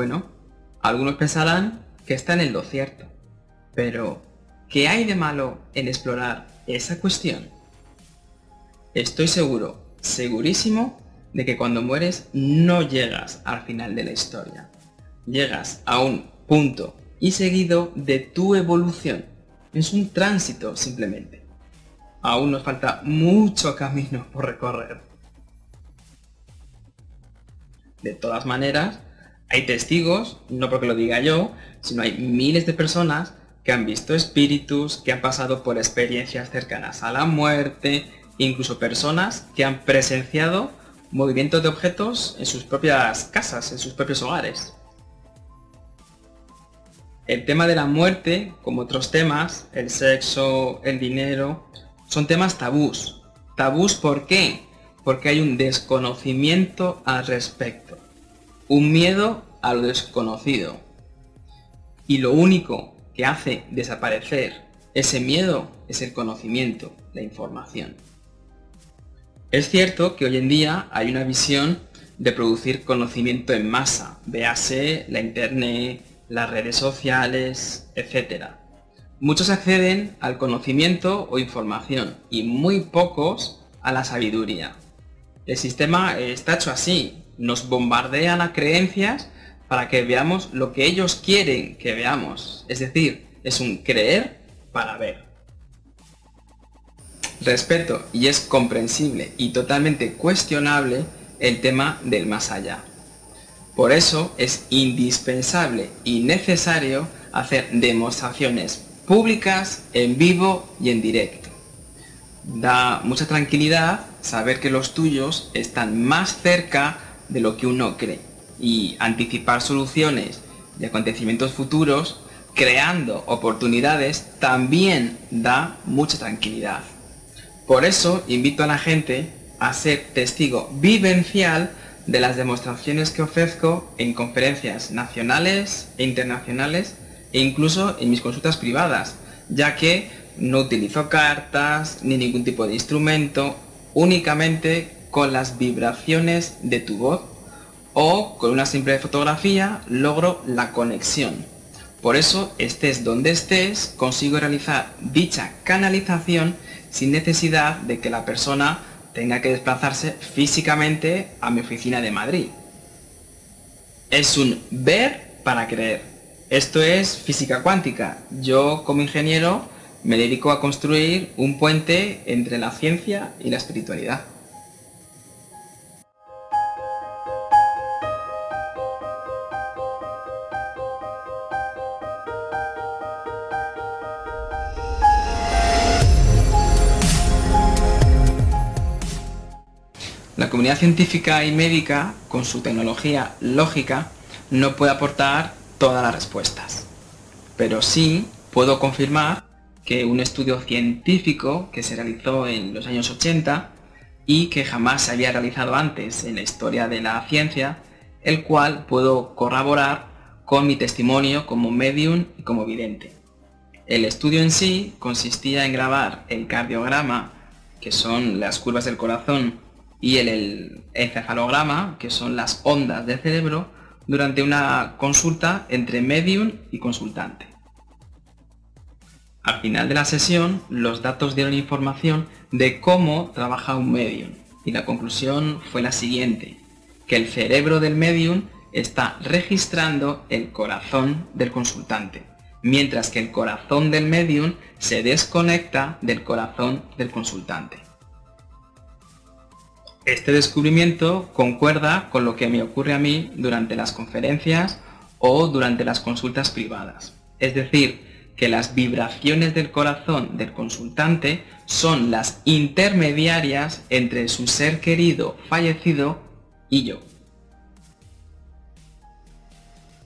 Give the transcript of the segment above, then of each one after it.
Bueno, algunos pensarán que están en lo cierto, pero ¿qué hay de malo en explorar esa cuestión? Estoy seguro, segurísimo, de que cuando mueres no llegas al final de la historia. Llegas a un punto y seguido de tu evolución. Es un tránsito simplemente. Aún nos falta mucho camino por recorrer. De todas maneras, hay testigos, no porque lo diga yo, sino hay miles de personas que han visto espíritus, que han pasado por experiencias cercanas a la muerte, incluso personas que han presenciado movimientos de objetos en sus propias casas, en sus propios hogares. El tema de la muerte, como otros temas, el sexo, el dinero, son temas tabús. ¿Tabús por qué? Porque hay un desconocimiento al respecto. Un miedo a lo desconocido. Y lo único que hace desaparecer ese miedo es el conocimiento, la información. Es cierto que hoy en día hay una visión de producir conocimiento en masa, véase la internet, las redes sociales, etc. Muchos acceden al conocimiento o información y muy pocos a la sabiduría. El sistema está hecho así, nos bombardean a creencias para que veamos lo que ellos quieren que veamos, es decir, es un creer para ver. Respeto y es comprensible y totalmente cuestionable el tema del más allá. Por eso es indispensable y necesario hacer demostraciones públicas, en vivo y en directo. Da mucha tranquilidad saber que los tuyos están más cerca de lo que uno cree y anticipar soluciones de acontecimientos futuros creando oportunidades también da mucha tranquilidad. Por eso invito a la gente a ser testigo vivencial de las demostraciones que ofrezco en conferencias nacionales e internacionales e incluso en mis consultas privadas, ya que no utilizo cartas ni ningún tipo de instrumento, únicamente con las vibraciones de tu voz o con una simple fotografía logro la conexión. Por eso, estés donde estés, consigo realizar dicha canalización sin necesidad de que la persona tenga que desplazarse físicamente a mi oficina de Madrid. Es un ver para creer. Esto es física cuántica. Yo, como ingeniero, me dedico a construir un puente entre la ciencia y la espiritualidad. La comunidad científica y médica, con su tecnología lógica, no puede aportar todas las respuestas. Pero sí puedo confirmar que un estudio científico que se realizó en los años 80 y que jamás se había realizado antes en la historia de la ciencia, el cual puedo corroborar con mi testimonio como medium y como vidente. El estudio en sí consistía en grabar el cardiograma, que son las curvas del corazón, y el encefalograma, que son las ondas del cerebro, durante una consulta entre medium y consultante. Al final de la sesión, los datos dieron información de cómo trabaja un medium, y la conclusión fue la siguiente, que el cerebro del medium está registrando el corazón del consultante, mientras que el corazón del medium se desconecta del corazón del consultante. Este descubrimiento concuerda con lo que me ocurre a mí durante las conferencias o durante las consultas privadas. Es decir, que las vibraciones del corazón del consultante son las intermediarias entre su ser querido fallecido y yo.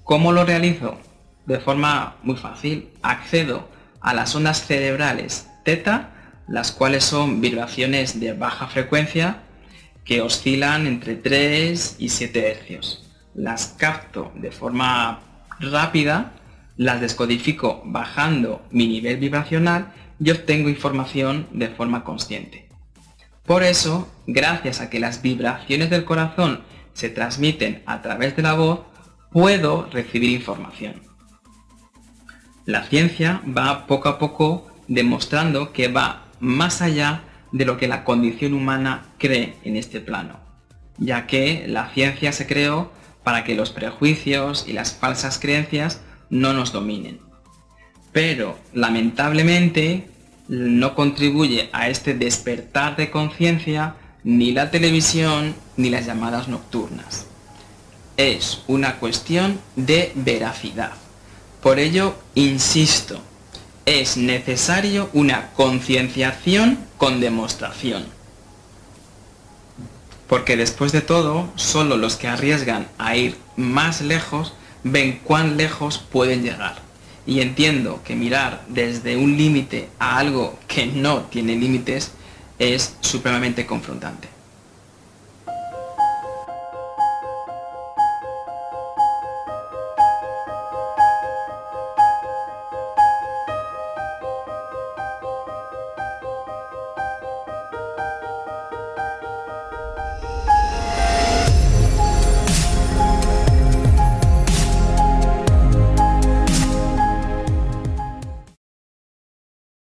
¿Cómo lo realizo? De forma muy fácil. Accedo a las ondas cerebrales teta, las cuales son vibraciones de baja frecuencia que oscilan entre 3 y 7 hercios. Las capto de forma rápida, las descodifico bajando mi nivel vibracional y obtengo información de forma consciente. Por eso, gracias a que las vibraciones del corazón se transmiten a través de la voz, puedo recibir información. La ciencia va poco a poco demostrando que va más allá de lo que la condición humana cree en este plano, ya que la ciencia se creó para que los prejuicios y las falsas creencias no nos dominen. Pero, lamentablemente, no contribuye a este despertar de conciencia ni la televisión ni las llamadas nocturnas. Es una cuestión de veracidad. Por ello, insisto, es necesario una concienciación con demostración. Porque después de todo, solo los que arriesgan a ir más lejos ven cuán lejos pueden llegar. Y entiendo que mirar desde un límite a algo que no tiene límites es supremamente confrontante.